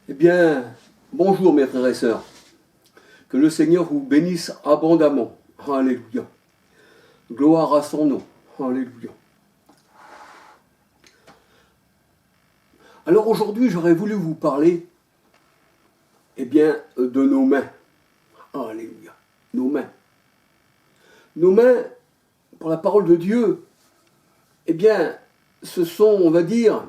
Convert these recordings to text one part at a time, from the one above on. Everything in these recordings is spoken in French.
Eh bien, bonjour mes frères et sœurs. Que le Seigneur vous bénisse abondamment. Alléluia. Gloire à son nom. Alléluia. Alors aujourd'hui, j'aurais voulu vous parler, eh bien, de nos mains. Alléluia. Nos mains. Nos mains, pour la parole de Dieu, eh bien, ce sont, on va dire,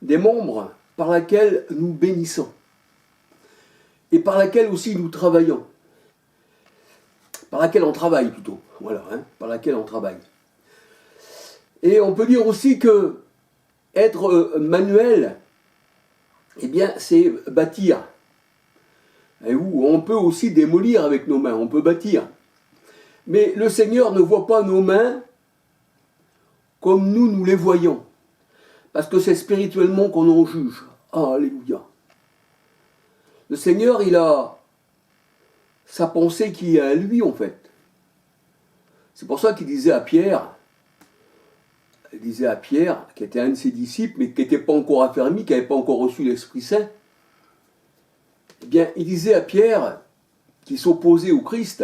des membres par lesquels nous bénissons et par laquelle aussi nous travaillons. Par laquelle on travaille plutôt. Voilà, par laquelle on travaille. Et on peut dire aussi que être manuel, eh bien, c'est bâtir. Et où on peut aussi démolir avec nos mains, on peut bâtir. Mais le Seigneur ne voit pas nos mains comme nous les voyons. Parce que c'est spirituellement qu'on en juge. Alléluia. Le Seigneur, il a sa pensée qui est à lui, en fait. C'est pour ça qu'il disait à Pierre, qui était un de ses disciples, mais qui n'était pas encore affermi, qui n'avait pas encore reçu l'Esprit Saint, eh bien, il disait à Pierre, qui s'opposait au Christ,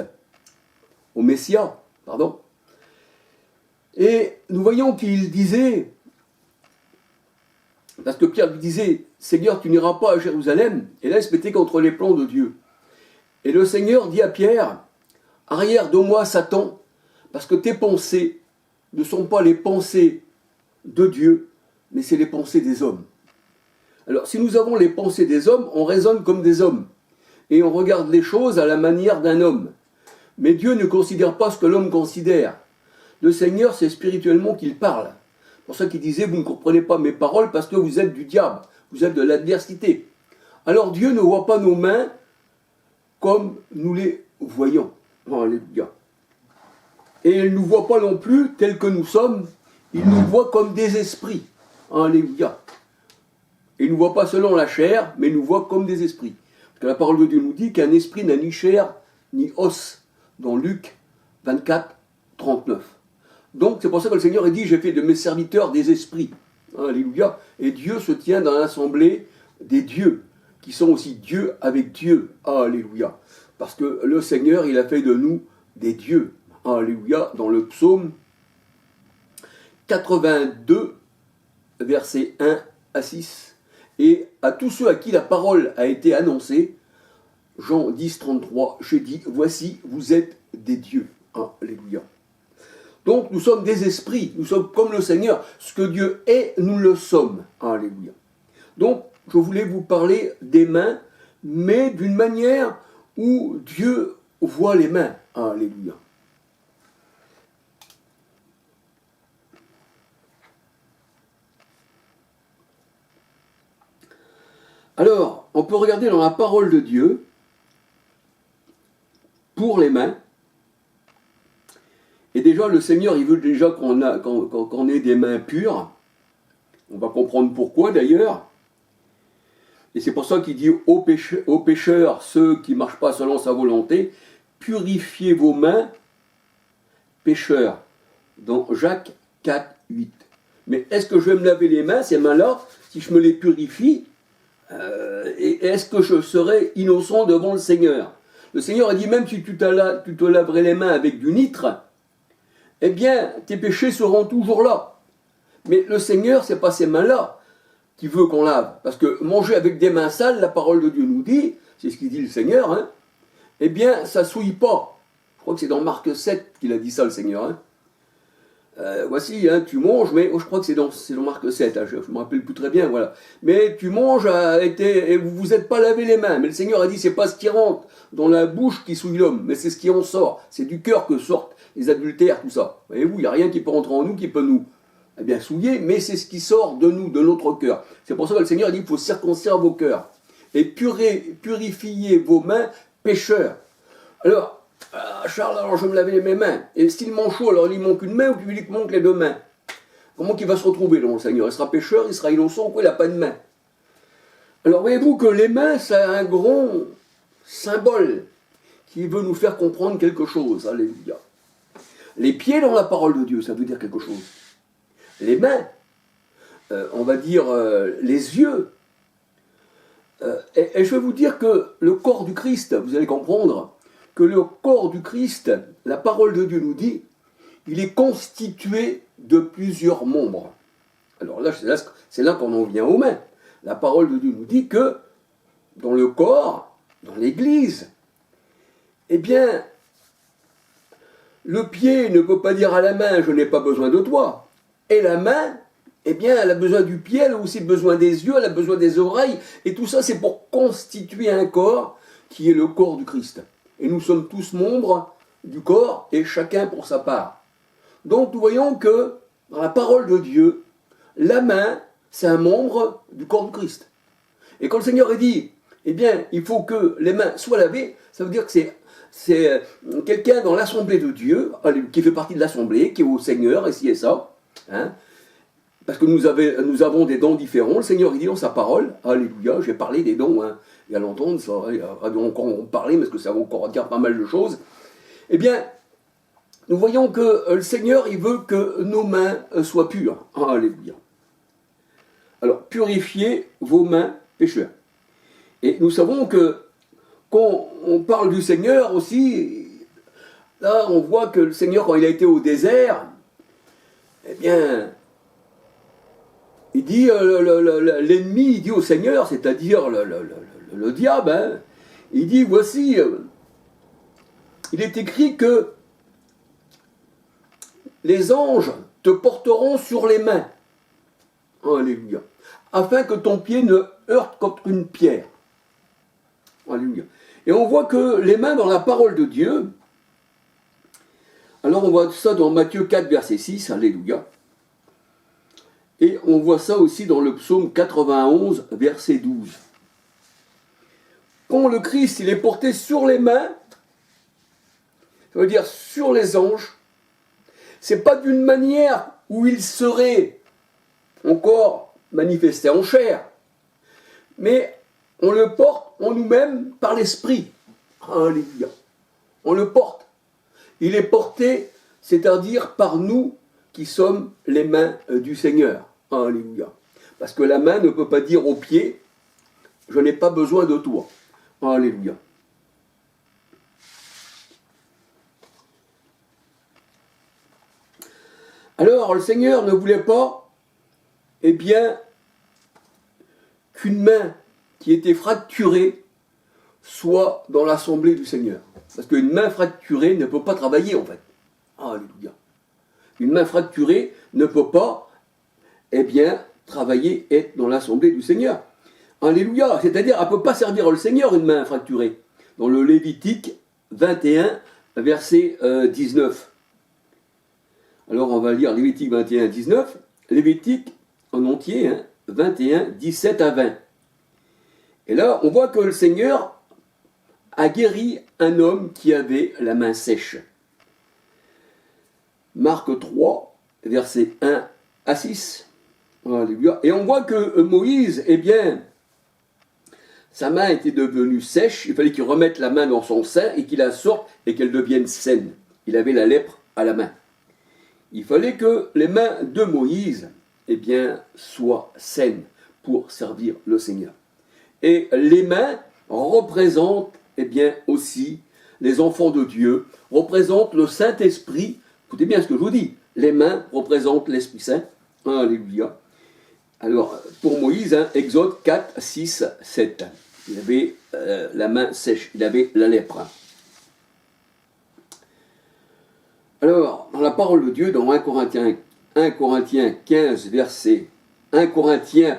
au Messia, pardon, et nous voyons qu'il disait, parce que Pierre lui disait, Seigneur, tu n'iras pas à Jérusalem, et là il se mettait contre les plans de Dieu. Et le Seigneur dit à Pierre, arrière de moi Satan, parce que tes pensées ne sont pas les pensées de Dieu, mais c'est les pensées des hommes. Alors si nous avons les pensées des hommes, on raisonne comme des hommes, et on regarde les choses à la manière d'un homme. Mais Dieu ne considère pas ce que l'homme considère. Le Seigneur, c'est spirituellement qu'il parle. C'est pour ça qu'il disait, vous ne comprenez pas mes paroles parce que vous êtes du diable, vous êtes de l'adversité. Alors Dieu ne voit pas nos mains comme nous les voyons. Alléluia. Et il ne nous voit pas non plus tels que nous sommes, il nous voit comme des esprits. Alléluia. Et il ne nous voit pas selon la chair, mais il nous voit comme des esprits. Parce que la parole de Dieu nous dit qu'un esprit n'a ni chair ni os, dans Luc 24, 39. Donc c'est pour ça que le Seigneur a dit, j'ai fait de mes serviteurs des esprits. Alléluia. Et Dieu se tient dans l'assemblée des dieux, qui sont aussi Dieu avec Dieu. Alléluia. Parce que le Seigneur, il a fait de nous des dieux. Alléluia. Dans le psaume 82, versets 1 à 6. Et à tous ceux à qui la parole a été annoncée, Jean 10, 33, j'ai dit, voici, vous êtes des dieux. Alléluia. Donc nous sommes des esprits, nous sommes comme le Seigneur. Ce que Dieu est, nous le sommes. Alléluia. Donc je voulais vous parler des mains, mais d'une manière où Dieu voit les mains. Alléluia. Alors, on peut regarder dans la parole de Dieu, pour les mains, et déjà le Seigneur, il veut déjà qu'on ait des mains pures. On va comprendre pourquoi d'ailleurs. Et c'est pour ça qu'il dit aux pécheurs, ceux qui ne marchent pas selon sa volonté, purifiez vos mains, pécheurs, dans Jacques 4, 8. Mais est-ce que je vais me laver les mains, ces mains-là, si je me les purifie, et est-ce que je serai innocent devant le Seigneur? Le Seigneur a dit, même si tu te laverais les mains avec du nitre, eh bien, tes péchés seront toujours là. Mais le Seigneur, ce n'est pas ces mains-là qui veut qu'on lave. Parce que manger avec des mains sales, la parole de Dieu nous dit, c'est ce qu'il dit le Seigneur, eh bien, ça ne souille pas. Je crois que c'est dans Marc 7 qu'il a dit ça, le Seigneur. Voici, tu manges, mais je crois que c'est dans Marc 7, je ne me rappelle plus très bien, voilà. Mais tu manges et vous vous êtes pas lavé les mains. Mais le Seigneur a dit, c'est pas ce qui rentre dans la bouche qui souille l'homme, mais c'est ce qui en sort. C'est du cœur que sortent les adultères, tout ça. Voyez-vous, il n'y a rien qui peut rentrer en nous, qui peut nous souiller, mais c'est ce qui sort de nous, de notre cœur. C'est pour ça que le Seigneur a dit, il faut circoncire vos cœurs. Et purifier vos mains, pécheurs. Alors, Charles, alors je vais me laver mes mains. Et s'il manchot, alors il lui manque une main ou il lui manque les deux mains? Comment qu'il va se retrouver, dans le Seigneur? Il sera pécheur, il sera innocent, quoi, il n'a pas de main. Alors voyez-vous que les mains, c'est un grand symbole qui veut nous faire comprendre quelque chose. Alléluia. Les pieds dans la parole de Dieu, ça veut dire quelque chose. Les mains, on va dire les yeux. Et je vais vous dire que le corps du Christ, vous allez comprendre, que le corps du Christ, la parole de Dieu nous dit, il est constitué de plusieurs membres. Alors là, c'est là qu'on en vient aux mains. La parole de Dieu nous dit que dans le corps, dans l'Église, eh bien, le pied ne peut pas dire à la main « je n'ai pas besoin de toi ». Et la main, eh bien, elle a besoin du pied, elle a aussi besoin des yeux, elle a besoin des oreilles. Et tout ça, c'est pour constituer un corps qui est le corps du Christ. Et nous sommes tous membres du corps et chacun pour sa part. Donc nous voyons que dans la parole de Dieu, la main, c'est un membre du corps du Christ. Et quand le Seigneur a dit, eh bien, il faut que les mains soient lavées, ça veut dire que c'est quelqu'un dans l'assemblée de Dieu, qui fait partie de l'assemblée, qui est au Seigneur, et ci et ça. Hein, parce que nous avons des dons différents. Le Seigneur, il dit dans sa parole, alléluia, j'ai parlé des dons, hein, il y a longtemps, ça va encore parler, parce que ça va encore dire pas mal de choses. Eh bien, nous voyons que le Seigneur, il veut que nos mains soient pures. Alléluia. Alors, purifiez vos mains, pécheurs. Et nous savons que quand on parle du Seigneur aussi, là, on voit que le Seigneur, quand il a été au désert, eh bien, il dit, l'ennemi, il dit au Seigneur, c'est-à-dire le diable, hein, il dit, voici, il est écrit que les anges te porteront sur les mains, alléluia, afin que ton pied ne heurte contre une pierre. Alléluia. Et on voit que les mains dans la parole de Dieu, alors on voit ça dans Matthieu 4, verset 6, alléluia. Et on voit ça aussi dans le psaume 91, verset 12. Quand le Christ il est porté sur les mains, ça veut dire sur les anges, c'est pas d'une manière où il serait encore manifesté en chair, mais on le porte en nous-mêmes par l'Esprit. Alléluia. On le porte. Il est porté, c'est-à-dire par nous qui sommes les mains du Seigneur. Alléluia. Parce que la main ne peut pas dire au pied, je n'ai pas besoin de toi. Alléluia. Alors, le Seigneur ne voulait pas, eh bien, qu'une main qui était fracturée soit dans l'assemblée du Seigneur. Parce qu'une main fracturée ne peut pas travailler, en fait. Alléluia. Une main fracturée ne peut pas, eh bien, travailler et être dans l'assemblée du Seigneur. Alléluia. C'est-à-dire, elle ne peut pas servir le Seigneur, une main fracturée. Dans le Lévitique 21, verset 19. Alors, on va lire Lévitique 21, 19. Lévitique en entier, hein, 21, 17 à 20. Et là, on voit que le Seigneur a guéri un homme qui avait la main sèche. Marc 3, versets 1 à 6. Alléluia. Et on voit que Moïse, eh bien, sa main était devenue sèche. Il fallait qu'il remette la main dans son sein et qu'il la sorte et qu'elle devienne saine. Il avait la lèpre à la main. Il fallait que les mains de Moïse, eh bien, soient saines pour servir le Seigneur. Et les mains représentent, eh bien, aussi les enfants de Dieu, représentent le Saint-Esprit. Écoutez bien ce que je vous dis. Les mains représentent l'Esprit Saint. Alléluia. Alors, pour Moïse, hein, Exode 4, 6, 7. Il avait la main sèche, il avait la lèpre. Alors, dans la parole de Dieu, dans 1 Corinthiens 15, verset 1 Corinthiens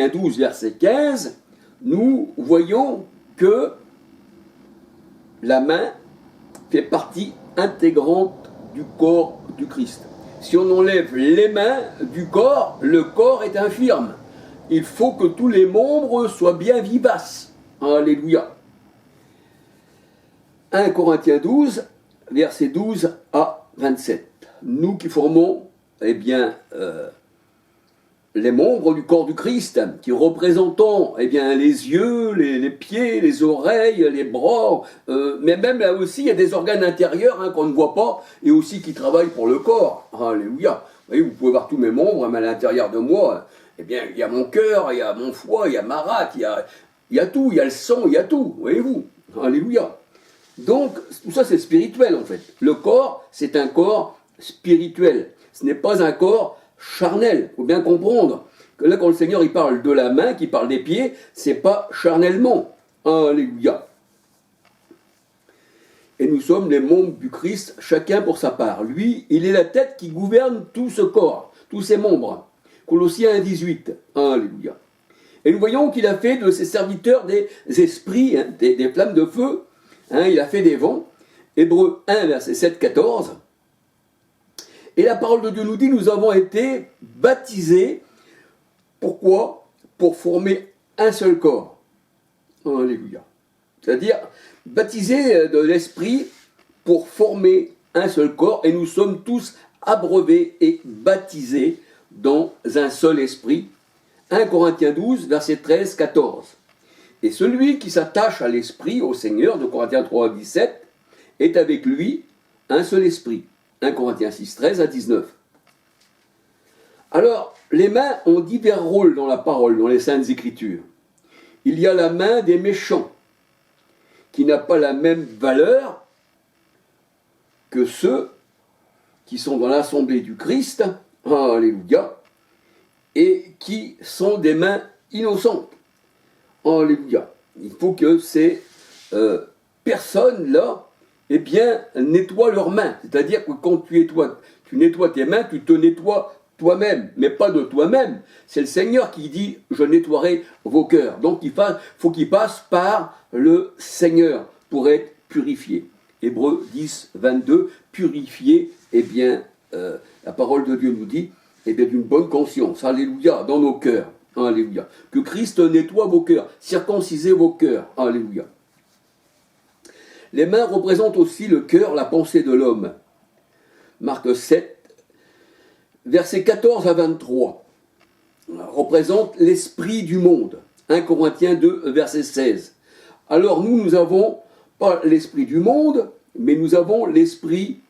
12, verset 15, nous voyons que la main fait partie intégrante du corps du Christ. Si on enlève les mains du corps, le corps est infirme. Il faut que tous les membres soient bien vivaces. Alléluia. 1 Corinthiens 12, versets 12 à 27. Nous qui formons, eh bien, les membres du corps du Christ, qui représentant eh bien, les yeux, les pieds, les oreilles, les bras, mais même là aussi, il y a des organes intérieurs qu'on ne voit pas, et aussi qui travaillent pour le corps. Alléluia. Vous voyez, vous pouvez voir tous mes membres, mais à l'intérieur de moi, eh bien, il y a mon cœur, il y a mon foie, il y a ma rate, il y a tout, il y a le sang, il y a tout, voyez-vous. Alléluia. Donc, tout ça, c'est spirituel, en fait. Le corps, c'est un corps spirituel. Ce n'est pas un corps charnel. Il faut bien comprendre que là, quand le Seigneur il parle de la main, qu'il parle des pieds, c'est pas charnellement. Alléluia. Et nous sommes les membres du Christ, chacun pour sa part. Lui, il est la tête qui gouverne tout ce corps, tous ses membres. Colossiens 1,18. Alléluia. Et nous voyons qu'il a fait de ses serviteurs des esprits, des flammes de feu. Il a fait des vents. Hébreux 1, verset 7-14. Et la parole de Dieu nous dit, nous avons été baptisés. Pourquoi? Pour former un seul corps. Alléluia. C'est-à-dire, baptisés de l'Esprit pour former un seul corps. Et nous sommes tous abreuvés et baptisés dans un seul esprit. 1 Corinthiens 12, verset 13-14. Et celui qui s'attache à l'Esprit, au Seigneur, de Corinthiens 3, 17, est avec lui un seul esprit. 1 Corinthiens 6, 13-19. Alors, les mains ont divers rôles dans la parole, dans les Saintes Écritures. Il y a la main des méchants, qui n'a pas la même valeur que ceux qui sont dans l'assemblée du Christ, alléluia, et qui sont des mains innocentes. Alléluia. Il faut que ces personnes-là, eh bien, nettoient leurs mains. C'est-à-dire que quand tu nettoies tes mains, tu te nettoies toi-même, mais pas de toi-même. C'est le Seigneur qui dit « Je nettoierai vos cœurs ». Donc il faut qu'ils passent par le Seigneur pour être purifiés. Hébreux 10, 22, purifier, eh bien, la parole de Dieu nous dit, eh bien, d'une bonne conscience, alléluia, dans nos cœurs, alléluia. Que Christ nettoie vos cœurs, circoncisez vos cœurs, alléluia. Les mains représentent aussi le cœur, la pensée de l'homme. Marc 7, versets 14 à 23, représente l'esprit du monde. 1 Corinthiens 2, verset 16. Alors nous n'avons pas l'esprit du monde, mais nous avons l'esprit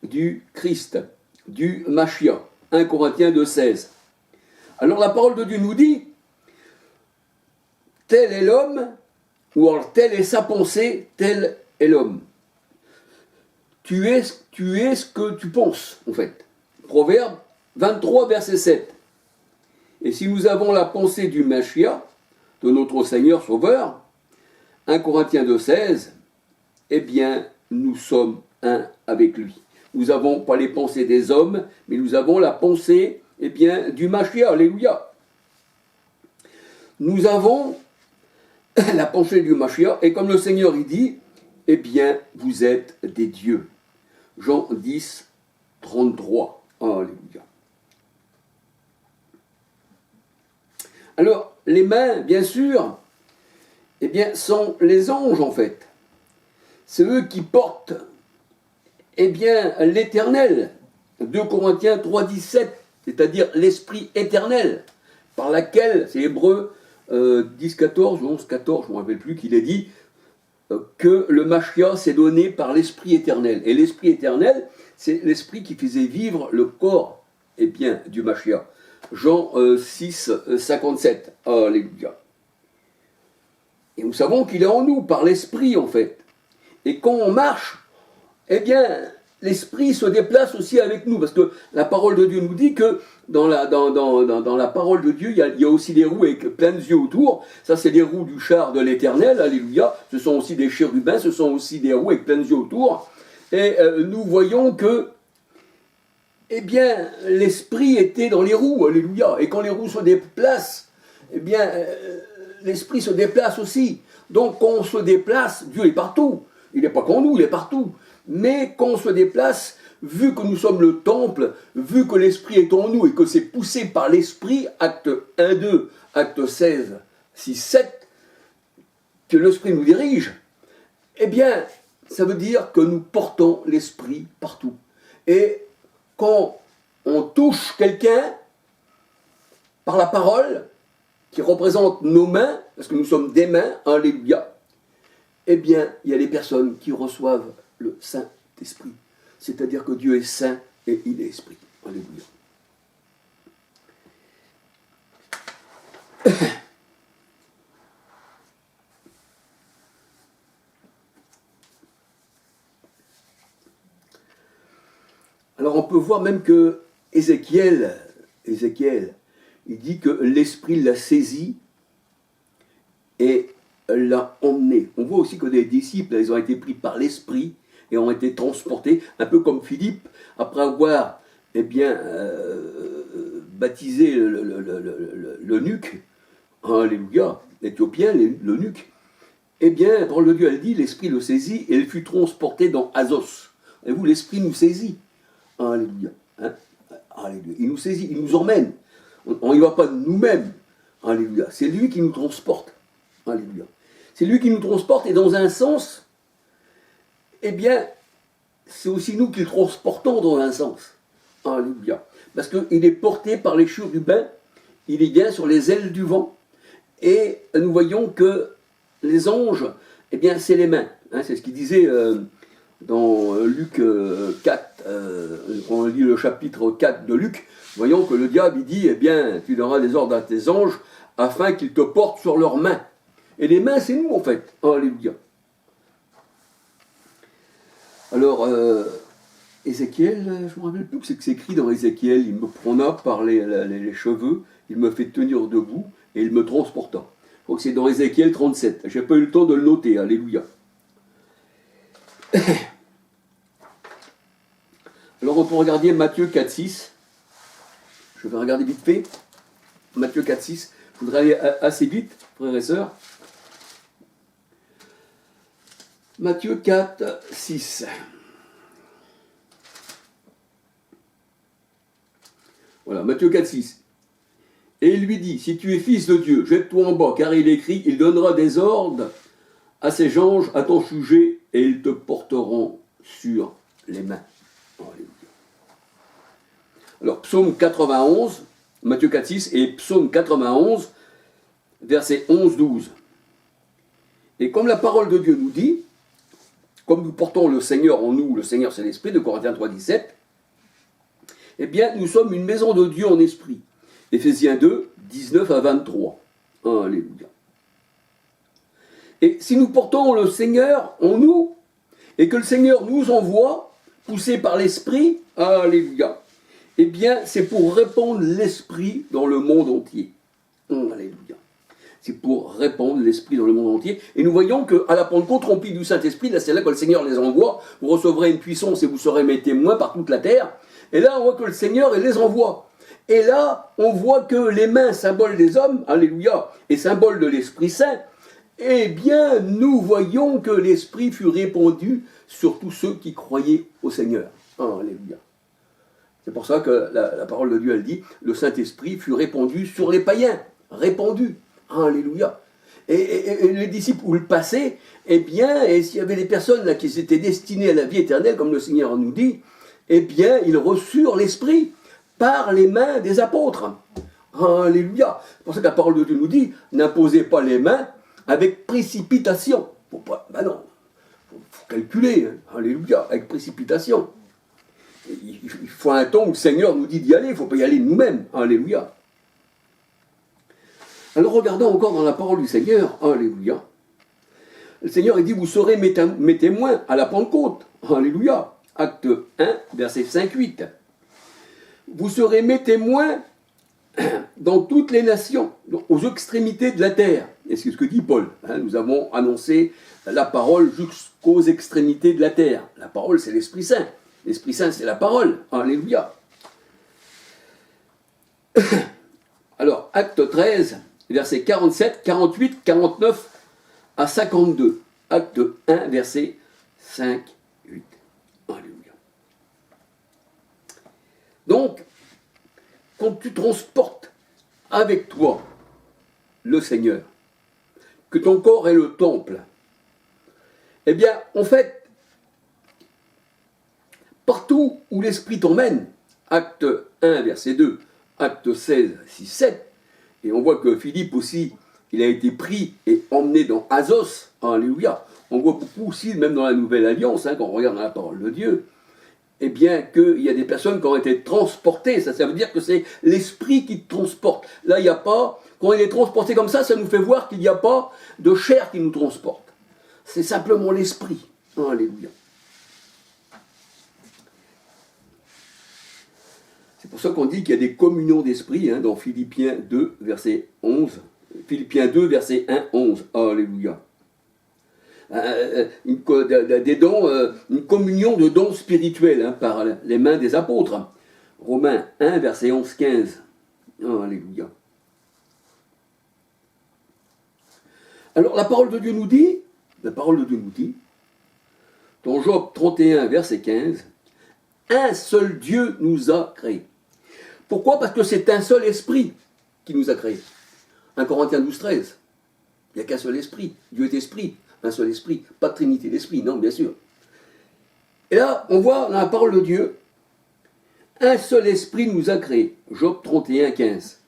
du Christ, du Mashiach. 1 Corinthiens 2, 16. Alors la parole de Dieu nous dit, tel est l'homme, ou alors telle est sa pensée, tel est l'homme. Tu es ce que tu penses, en fait. Proverbe 23, verset 7. Et si nous avons la pensée du Mashiach, de notre Seigneur Sauveur, 1 Corinthiens 2, 16, eh bien, nous sommes un avec lui. Nous n'avons pas les pensées des hommes, mais nous avons la pensée, eh bien, du Mashiach, alléluia. Nous avons la pensée du Mashiach, et comme le Seigneur il dit, eh bien, vous êtes des dieux. Jean 10, 33. Alléluia. Alors, les mains, bien sûr, eh bien, sont les anges, en fait. C'est eux qui portent, eh bien, l'éternel. 2 Corinthiens 3, 17, c'est-à-dire l'esprit éternel, par laquelle, c'est Hébreux 10, 14, 11, 14, je ne me rappelle plus, qu'il est dit que le Mashiach s'est donné par l'esprit éternel. Et l'esprit éternel, c'est l'esprit qui faisait vivre le corps, eh bien, du Mashiach. Jean 6, 57. Alléluia. Et nous savons qu'il est en nous, par l'esprit, en fait. Et quand on marche, eh bien, l'esprit se déplace aussi avec nous, parce que la parole de Dieu nous dit que dans la parole de Dieu, il y a aussi des roues avec plein de yeux autour. Ça, c'est les roues du char de l'Éternel, alléluia. Ce sont aussi des chérubins, ce sont aussi des roues avec plein de yeux autour. Et nous voyons que, eh bien, l'esprit était dans les roues, alléluia. Et quand les roues se déplacent, eh bien, l'esprit se déplace aussi. Donc, quand on se déplace, Dieu est partout. Il n'est pas qu'en nous, il est partout. Mais quand on se déplace, vu que nous sommes le temple, vu que l'esprit est en nous et que c'est poussé par l'esprit, acte 1, 2, acte 16, 6, 7, que l'esprit nous dirige, eh bien, ça veut dire que nous portons l'esprit partout. Et quand on touche quelqu'un, par la parole, qui représente nos mains, parce que nous sommes des mains, alléluia, eh bien, il y a les personnes qui reçoivent le Saint-Esprit. C'est-à-dire que Dieu est saint et il est esprit. Alléluia. Alors on peut voir même que Ézéchiel, il dit que l'Esprit l'a saisi et l'a emmené. On voit aussi que les disciples, ils ont été pris par l'Esprit et ont été transportés, un peu comme Philippe, après avoir baptisé l'eunuque, alléluia, l'Éthiopien, l'eunuque. Eh bien, par le Dieu, elle dit, l'Esprit le saisit et il fut transporté dans Azos. Et vous, l'Esprit nous saisit. Alléluia. Hein? Alléluia. Il nous saisit, il nous emmène. On n'y va pas de nous-mêmes. Alléluia. C'est lui qui nous transporte. Alléluia. C'est lui qui nous transporte et dans un sens, eh bien, c'est aussi nous qui le transportons dans un sens. Alléluia. Parce qu'il est porté par les chérubins, il est bien sur les ailes du vent. Et nous voyons que les anges, eh bien, c'est les mains. Hein, c'est ce qu'il disait dans Luc 4, on lit le chapitre 4 de Luc, voyons que le diable, il dit, eh bien, tu donneras des ordres à tes anges afin qu'ils te portent sur leurs mains. Et les mains, c'est nous, en fait. Alléluia. Alors, Ézéchiel, je ne me rappelle plus que c'est écrit dans Ézéchiel, il me prena par les cheveux, il me fait tenir debout et il me transporta. Je crois que c'est dans Ézéchiel 37. Je n'ai pas eu le temps de le noter, alléluia. Alors on peut regarder Matthieu 4,6. Je vais regarder vite fait. Matthieu 4,6. Je voudrais aller assez vite, frères et sœurs. Matthieu 4, 6. Voilà, Matthieu 4, 6. Et il lui dit, si tu es fils de Dieu, jette-toi en bas, car il est écrit, il donnera des ordres à ses anges à ton sujet, et ils te porteront sur les mains. Alléluia. Alors, psaume 91, Matthieu 4, 6, et psaume 91, versets 11, 12. Et comme la parole de Dieu nous dit, comme nous portons le Seigneur en nous, le Seigneur c'est l'Esprit, de Corinthiens 3, 17, eh bien, nous sommes une maison de Dieu en esprit. Éphésiens 2, 19 à 23. Alléluia. Et si nous portons le Seigneur en nous, et que le Seigneur nous envoie, poussés par l'Esprit, alléluia, eh bien, c'est pour répandre l'Esprit dans le monde entier. Alléluia. C'est pour répandre l'Esprit dans le monde entier. Et nous voyons qu'à la Pentecôte, remplie du Saint-Esprit, là c'est là que le Seigneur les envoie, vous recevrez une puissance et vous serez mes témoins par toute la terre. Et là, on voit que le Seigneur, il les envoie. Et là, on voit que les mains, symbole des hommes, alléluia, et symbole de l'Esprit Saint, eh bien, nous voyons que l'Esprit fut répandu sur tous ceux qui croyaient au Seigneur. Alléluia. C'est pour ça que la parole de Dieu, elle dit, le Saint-Esprit fut répandu sur les païens. Répandu. Alléluia. Et les disciples où le passaient, eh bien, et s'il y avait des personnes là qui s'étaient destinées à la vie éternelle, comme le Seigneur nous dit, eh bien, ils reçurent l'Esprit par les mains des apôtres. Alléluia. C'est pour ça que la parole de Dieu nous dit, n'imposez pas les mains avec précipitation. Faut pas, ben non, faut calculer, hein. Alléluia, avec précipitation. Il faut un temps où le Seigneur nous dit d'y aller, il ne faut pas y aller nous-mêmes. Alléluia. Alors regardons encore dans la parole du Seigneur. Alléluia. Le Seigneur il dit, vous serez mes témoins à la Pentecôte. Alléluia. Acte 1, verset 5-8. Vous serez mes témoins dans toutes les nations, aux extrémités de la terre. Et c'est ce que dit Paul. Nous avons annoncé la parole jusqu'aux extrémités de la terre. La parole, c'est l'Esprit Saint. L'Esprit Saint, c'est la parole. Alléluia. Alors, acte 13, versets 47, 48, 49 à 52. Acte 1, verset 5, 8. Alléluia. Donc, quand tu transportes avec toi le Seigneur, que ton corps est le temple, eh bien, en fait, partout où l'Esprit t'emmène, acte 1, verset 2, acte 16, 6, 7, Et on voit que Philippe aussi, il a été pris et emmené dans Azos. Alléluia. On voit beaucoup aussi, même dans la Nouvelle Alliance, quand on regarde dans la parole de Dieu, eh bien, qu'il y a des personnes qui ont été transportées. Ça veut dire que c'est l'esprit qui te transporte. Là, il n'y a pas... Quand il est transporté comme ça nous fait voir qu'il n'y a pas de chair qui nous transporte. C'est simplement l'esprit. Alléluia. C'est pour ça qu'on dit qu'il y a des communions d'esprit dans Philippiens 2, verset 11. Philippiens 2, verset 1, 11. Alléluia. Une communion de dons spirituels par les mains des apôtres. Romains 1, verset 11, 15. Alléluia. Alors la parole de Dieu nous dit, dans Job 31, verset 15, un seul Dieu nous a créés. Pourquoi? Parce que c'est un seul esprit qui nous a créés. 1 Corinthiens 12, 13. Il n'y a qu'un seul esprit. Dieu est esprit. Un seul esprit. Pas de trinité d'esprit, non, bien sûr. Et là, on voit dans la parole de Dieu, un seul esprit nous a créés. Job 31, 15.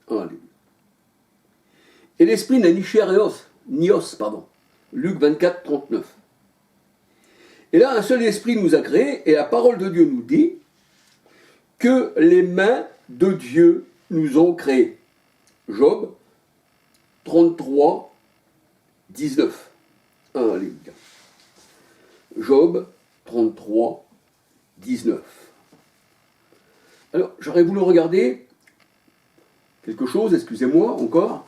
Alléluia. Et l'esprit n'a ni os. Luc 24, 39. Et là, un seul esprit nous a créés, et la parole de Dieu nous dit que les mains de Dieu nous ont créés. Job 33, 19. Alléluia. Job 33, 19. Alors, j'aurais voulu regarder quelque chose, excusez-moi encore.